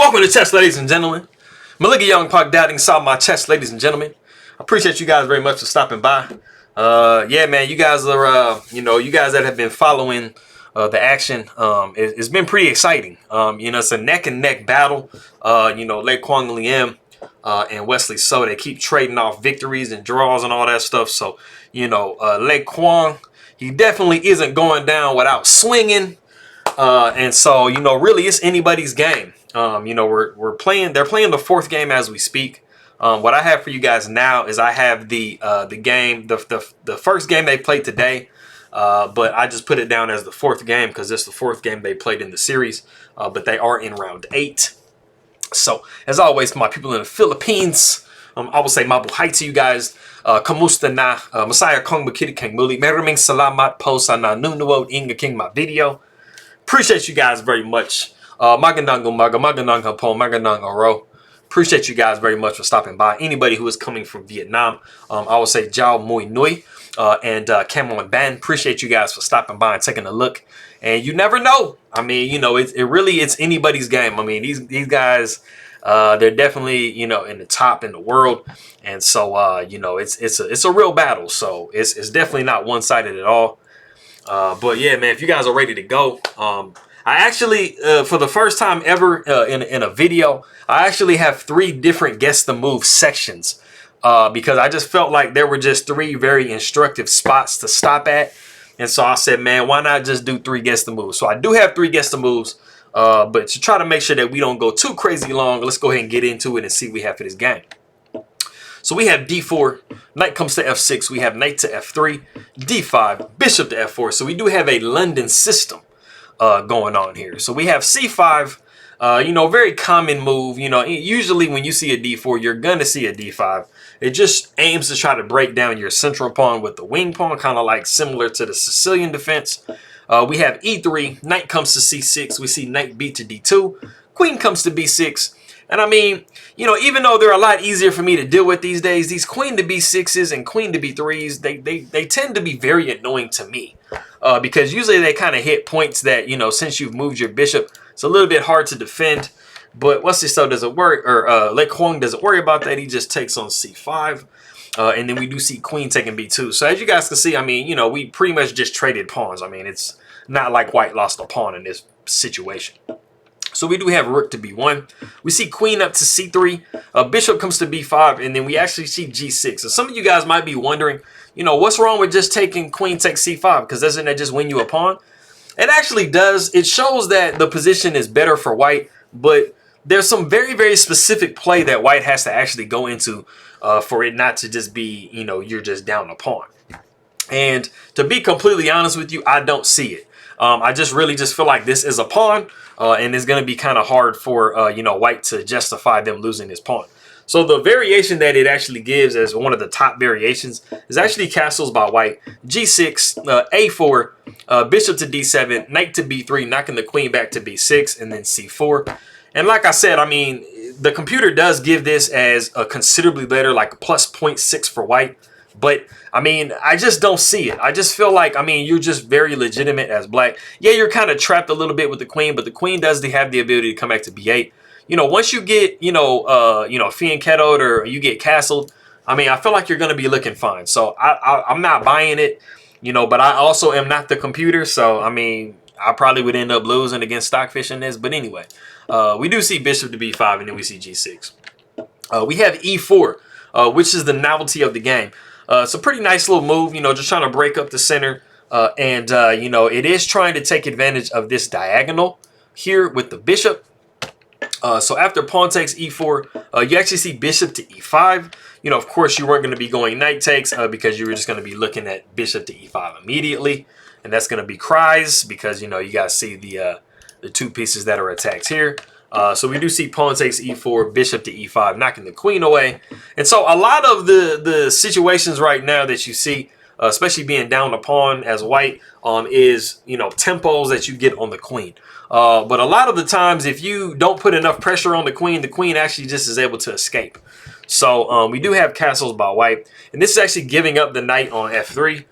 Welcome to chess, ladies and gentlemen. Malika Young Park doubting saw my chess, ladies and gentlemen. I appreciate you guys very much for stopping by. Yeah, man, you guys are, you guys that have been following the action. It's been pretty exciting. It's a neck and neck battle. Like Quang Liêm and Wesley So, they keep trading off victories and draws and all that stuff. So, Lake Quang, he definitely isn't going down without swinging. And so, really it's anybody's game. They're playing the fourth game as we speak. What I have for you guys now is I have the game, the first game they played today, but I just put it down as the fourth game because it's the fourth game they played in the series, but they are in round 8. So, as always, my people in the Philippines, I will say mabuhay to you guys. Kamusta na? Masaya kong makita kang muli. Maraming salamat po sa nanonood ng aking mga video. Appreciate you guys very much. Magandang umaga, magandang hapon, magandang araw. Appreciate you guys very much for stopping by. Anybody who is coming from Vietnam, I will say Jao Mui Nui and Cam on Ban. Appreciate you guys for stopping by and taking a look. And you never know. I mean, it's anybody's game. I mean, these guys, they're definitely, in the top in the world. And so, it's a real battle. So it's definitely not one-sided at all. But yeah, man, if you guys are ready to go, I actually, for the first time ever in a video, I actually have 3 different guess the move sections because I just felt like there were just 3 very instructive spots to stop at. And so I said, man, why not just do 3 guess the moves? So I do have 3 guess the moves, but to try to make sure that we don't go too crazy long, let's go ahead and get into it and see what we have for this game. So we have d4, knight comes to f6, we have knight to f3, d5, bishop to f4. So we do have a London system going on here. So we have c5, very common move. Usually when you see a d4, you're going to see a d5. It just aims to try to break down your central pawn with the wing pawn, kind of like similar to the Sicilian defense. We have e3, knight comes to c6, we see knight b to d2, queen comes to b6. And I mean, even though they're a lot easier for me to deal with these days, these queen to b6s and queen to b3s, they tend to be very annoying to me. Because usually they kind of hit points that, since you've moved your bishop, it's a little bit hard to defend. But Wesley So doesn't worry, or Lek Huang doesn't worry about that. He just takes on c5. And then we do see queen taking b2. So as you guys can see, I mean, we pretty much just traded pawns. I mean, it's not like white lost a pawn in this situation. So we do have rook to b1. We see queen up to c3. Bishop comes to b5. And then we actually see g6. So some of you guys might be wondering, what's wrong with just taking queen takes c5? Because doesn't that just win you a pawn? It actually does. It shows that the position is better for white. But there's some very, very specific play that white has to actually go into for it not to just be, you're just down a pawn. And to be completely honest with you, I don't see it. I just really feel like this is a pawn. And it's going to be kind of hard for, white to justify them losing this pawn. So the variation that it actually gives as one of the top variations is actually castles by white. G6, A4, bishop to D7, knight to B3, knocking the queen back to B6, and then C4. And like I said, I mean, the computer does give this as a considerably better, like plus 0.6 for white. But, I mean, I just don't see it. I just feel like, I mean, you're just very legitimate as black. Yeah, you're kind of trapped a little bit with the queen, but the queen does have the ability to come back to B8. Once you get, fianchettoed or you get castled, I mean, I feel like you're going to be looking fine. So I'm not buying it, but I also am not the computer. So, I mean, I probably would end up losing against Stockfish in this. But anyway, we do see bishop to b5 and then we see g6. We have e4, which is the novelty of the game. It's a pretty nice little move, just trying to break up the center. It is trying to take advantage of this diagonal here with the bishop. So after pawn takes e4, you actually see bishop to e5. Of course, you weren't going to be going knight takes because you were just going to be looking at bishop to e5 immediately. And that's going to be cries because, you guys see the 2 pieces that are attacked here. So we do see pawn takes e4, bishop to e5, knocking the queen away. And so a lot of the situations right now that you see, especially being down a pawn as white, is, tempos that you get on the queen. But a lot of the times, if you don't put enough pressure on the queen actually just is able to escape. So we do have castles by white. And this is actually giving up the knight on f3.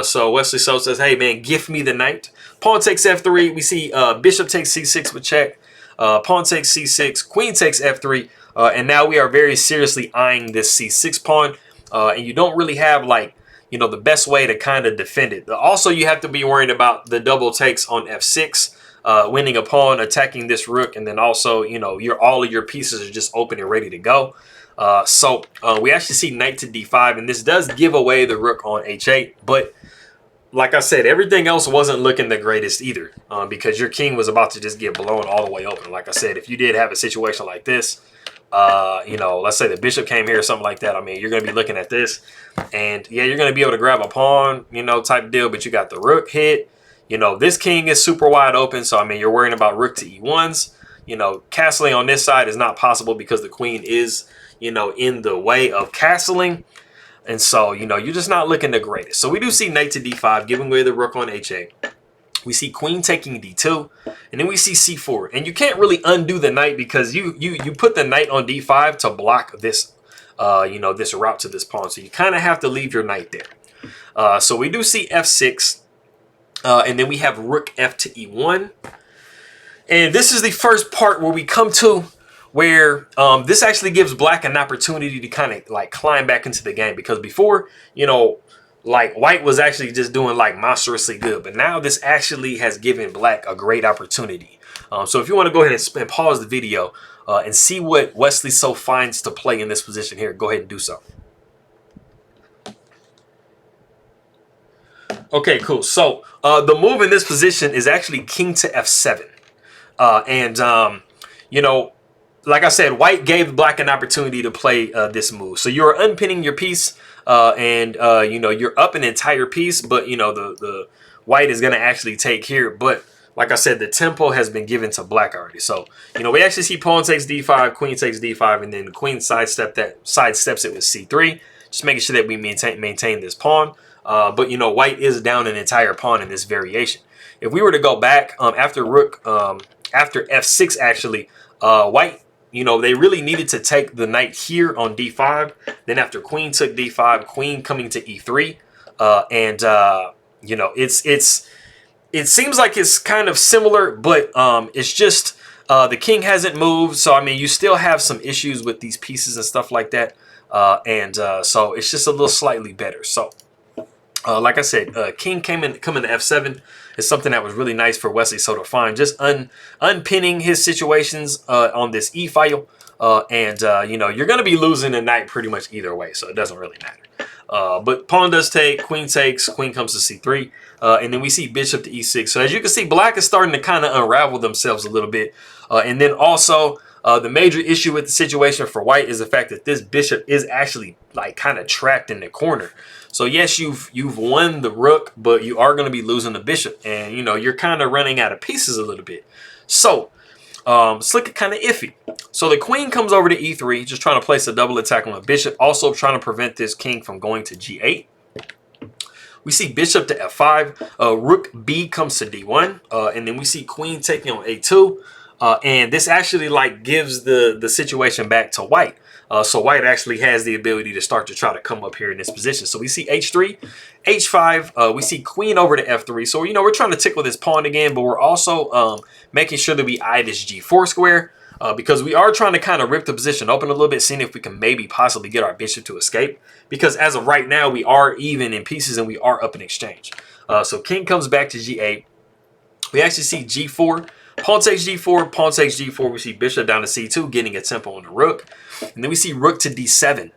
So Wesley So says, hey, man, gift me the knight. Pawn takes f3. We see bishop takes c6 with check. pawn takes c6, queen takes f3, and now we are very seriously eyeing this c6 pawn, and you don't really have, like, you know, the best way to kind of defend it. Also, you have to be worried about the double takes on f6, winning a pawn, attacking this rook, and then also, you know, all of your pieces are just open and ready to go. So we actually see knight to d5, and this does give away the rook on h8, but like I said, everything else wasn't looking the greatest either, because your king was about to just get blown all the way open. Like I said, if you did have a situation like this, you know, let's say the bishop came here or something like that, I mean, you're going to be looking at this, and yeah, you're going to be able to grab a pawn, you know, type deal, but you got the rook hit. You know, this king is super wide open, so I mean, you're worrying about rook to e1s. You know, castling on this side is not possible because the queen is, you know, in the way of castling. And so, you know, you're just not looking the greatest. So we do see knight to d5, giving away the rook on h8. We see queen taking d2, and then we see c4. And you can't really undo the knight because you put the knight on d5 to block this, you know, this route to this pawn. So you kind of have to leave your knight there. So we do see f6, and then we have rook f to e1. And this is the first part where we come to where this actually gives black an opportunity to kind of like climb back into the game, because before, you know, like white was actually just doing like monstrously good, but now this actually has given black a great opportunity. So if you want to go ahead and pause the video and see what Wesley So finds to play in this position here, go ahead and do so. Okay, cool. So the move in this position is actually king to f7. You know, like I said, white gave black an opportunity to play this move. So you're unpinning your piece, and you know, you're up an entire piece, but you know, the white is going to actually take here. But like I said, the tempo has been given to black already. So, you know, we actually see pawn takes d5, queen takes d5, and then the queen sidesteps it with c3, just making sure that we maintain this pawn. But you know, white is down an entire pawn in this variation. If we were to go back after after f6, actually, white, you know, they really needed to take the knight here on d5. Then after queen took d5, queen coming to e3, you know, it seems like it's kind of similar, but it's just the king hasn't moved. So I mean, you still have some issues with these pieces and stuff like that, so it's just a little slightly better. So like I said, king coming to f7 is something that was really nice for Wesley So to find, just unpinning his situations on this e file, you know, you're going to be losing the knight pretty much either way, so it doesn't really matter. But pawn does take, queen takes, queen comes to c3, and then we see bishop to e6. So as you can see, black is starting to kind of unravel themselves a little bit, and then also the major issue with the situation for white is the fact that this bishop is actually like kind of trapped in the corner. So yes, you've won the rook, but you are going to be losing the bishop, and you know, you're kind of running out of pieces a little bit. So it's looking kind of iffy. So the queen comes over to e3, just trying to place a double attack on the bishop, also trying to prevent this king from going to g8. We see bishop to f5, rook b comes to d1, and then we see queen taking on a2, and this actually like gives the situation back to white. So white actually has the ability to start to try to come up here in this position. So we see h3, h5, we see queen over to f3. So, you know, we're trying to tickle this pawn again, but we're also making sure that we eye this g4 square, because we are trying to kind of rip the position open a little bit, seeing if we can maybe possibly get our bishop to escape. Because as of right now, we are even in pieces and we are up in exchange. So king comes back to g8. We actually see g4. Pawn takes g4, pawn takes g4. We see bishop down to c2, getting a tempo on the rook. And then we see rook to d7.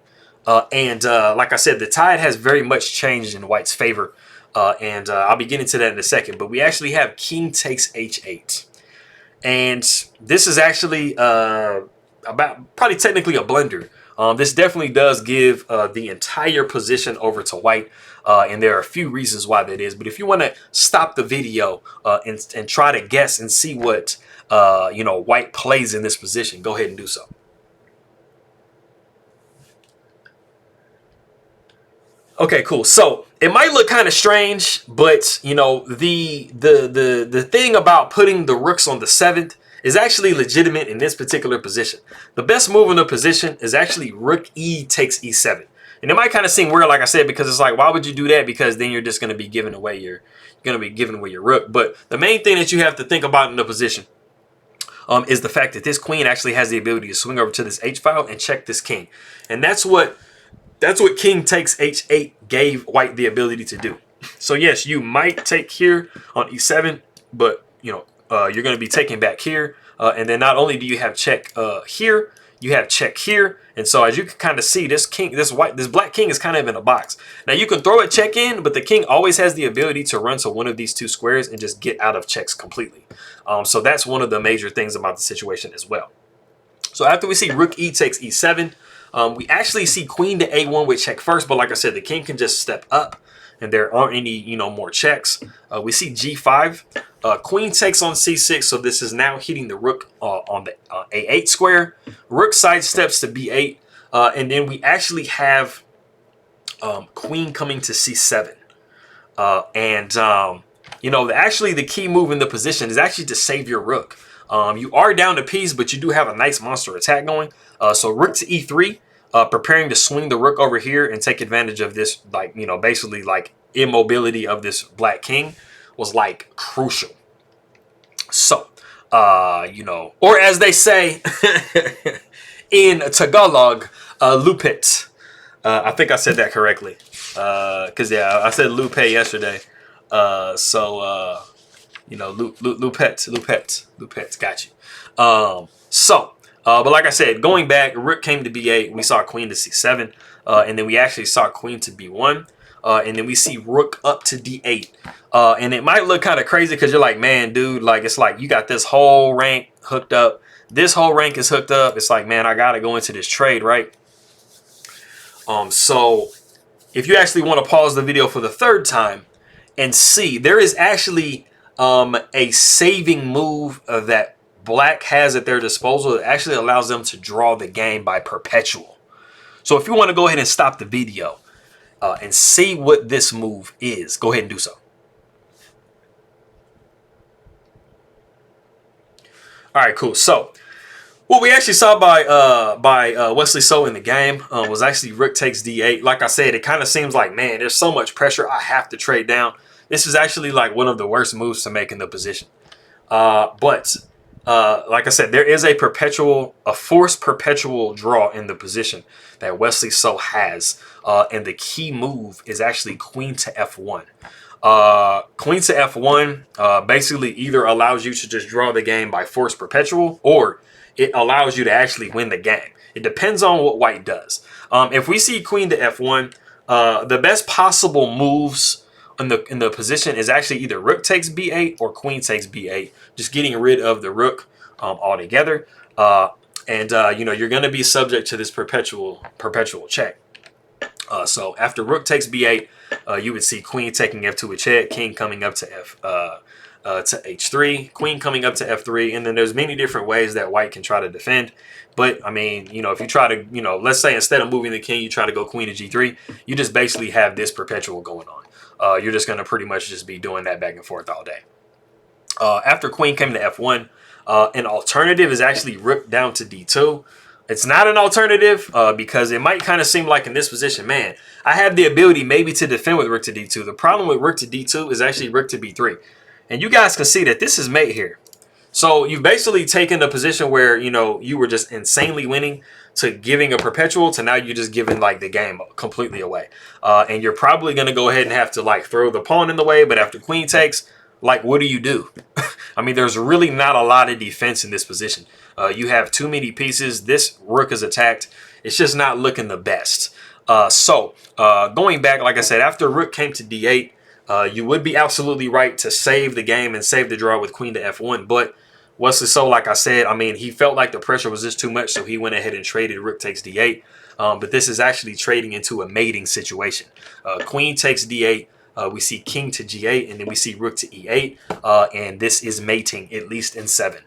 Like I said, the tide has very much changed in white's favor. I'll be getting to that in a second. But we actually have king takes h8. And this is actually probably technically a blunder. This definitely does give the entire position over to white. And there are a few reasons why that is. But if you want to stop the video and try to guess and see what you know, white plays in this position, go ahead and do so. Okay, cool. So it might look kind of strange, but you know, the thing about putting the rooks on the 7th is actually legitimate in this particular position. The best move in the position is actually rook e takes e7. And it might kind of seem weird, like I said, because it's like, why would you do that? Because then you're just going to be giving away your rook. But the main thing that you have to think about in the position, is the fact that this queen actually has the ability to swing over to this H file and check this king. And that's what king takes H8 gave white the ability to do. So yes, you might take here on E7, but you know, you're going to be taking back here. And then not only do you have check here, you have check here. And so as you can kind of see, this black king is kind of in a box. Now you can throw a check in, but the king always has the ability to run to one of these two squares and just get out of checks completely. So that's one of the major things about the situation as well. So after we see rook e takes e7, we actually see queen to a1 with check first. But like I said, the king can just step up and there aren't any, you know, more checks. We see g5. Queen takes on c6, so this is now hitting the rook on the a8 square. Rook sidesteps to b8, and then we actually have queen coming to c7. You know, actually the key move in the position is actually to save your rook. You are down a piece, but you do have a nice monster attack going. So rook to e3, preparing to swing the rook over here and take advantage of this, like, you know, basically like immobility of this black king was like crucial. So, you know, or as they say in Tagalog, lupit. I think I said that correctly. Cause yeah, I said lupe yesterday. You know, lupet, got you. But like I said, going back, rook came to b8, we saw queen to c7, and then we actually saw queen to b1. And then we see rook up to d8. And it might look kind of crazy because you're like, man, dude, like, it's like you got this whole rank hooked up. This whole rank is hooked up. It's like, man, I got to go into this trade, right? So if you actually want to pause the video for the third time and see, there is actually a saving move that black has at their disposal that actually allows them to draw the game by perpetual. So if you want to go ahead and stop the video, and see what this move is, go ahead and do so. All right, cool. So what we actually saw by Wesley So in the game was actually rook takes d8. Like I said, it kind of seems like, man, there's so much pressure, I have to trade down. This is actually like one of the worst moves to make in the position. But like I said, there is a forced perpetual draw in the position that Wesley So has. And the key move is actually queen to f1. Queen to f1 basically either allows you to just draw the game by forced perpetual, or it allows you to actually win the game. It depends on what white does. If we see queen to f1, the best possible moves in the position is actually either rook takes b8 or queen takes b8, just getting rid of the rook altogether. You know, you're going to be subject to this perpetual check. So after rook takes b8, you would see queen taking f2 with check, king coming up to h3, queen coming up to f3, and then there's many different ways that white can try to defend. But I mean, you know, if you try to, you know, let's say instead of moving the king, you try to go queen to g3, you just basically have this perpetual going on. You're just going to pretty much just be doing that back and forth all day. After queen came to f1, an alternative is actually rook down to d2. It's not an alternative because it might kind of seem like in this position, man, I have the ability maybe to defend with rook to d2. The problem with rook to d2 is actually rook to b3. And you guys can see that this is mate here. So you've basically taken a position where, you know, you were just insanely winning to giving a perpetual to now you're just giving like the game completely away. And you're probably going to go ahead and have to like throw the pawn in the way. But after queen takes, like, what do? I mean, there's really not a lot of defense in this position. You have too many pieces. This rook is attacked. It's just not looking the best. Going back, like I said, after rook came to d8, you would be absolutely right to save the game and save the draw with queen to f1. But Wesley So, like I said, I mean, he felt like the pressure was just too much, so he went ahead and traded rook takes d8. But this is actually trading into a mating situation. Queen takes d8. We see king to g8, and then we see rook to e8. And this is mating, at least in 7.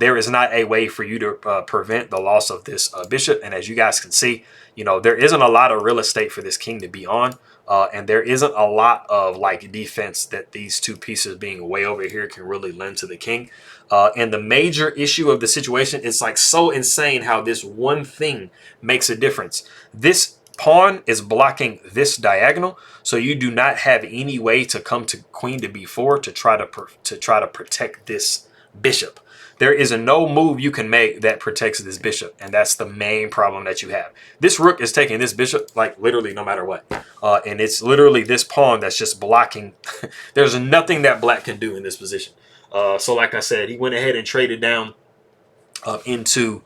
There is not a way for you to prevent the loss of this bishop. And as you guys can see, you know, there isn't a lot of real estate for this king to be on. And there isn't a lot of like defense that these two pieces being way over here can really lend to the king. And the major issue of the situation is like so insane how this one thing makes a difference. This pawn is blocking this diagonal, so you do not have any way to come to queen to b4 to try to protect this bishop. There is no move you can make that protects this bishop, and that's the main problem that you have. This rook is taking this bishop like literally no matter what, and it's literally this pawn that's just blocking. There's nothing that black can do in this position. So like I said, he went ahead and traded down into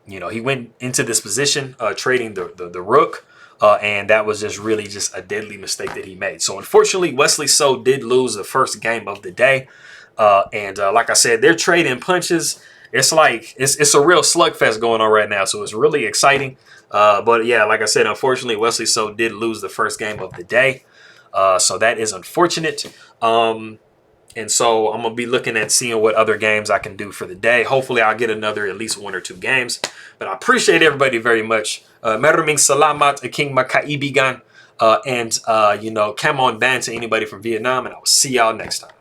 you know, he went into this position trading the rook, and that was just really just a deadly mistake that he made. So unfortunately, Wesley So did lose the first game of the day. And like I said, they're trading punches. It's like it's a real slugfest going on right now. So it's really exciting. But yeah, like I said, unfortunately, Wesley So did lose the first game of the day. So that is unfortunate. And so I'm going to be looking at seeing what other games I can do for the day. Hopefully I'll get another at least 1 or 2 games. But I appreciate everybody very much. Maraming salamat aking makaibigan. And you know, come on ban to anybody from Vietnam. And I will see y'all next time.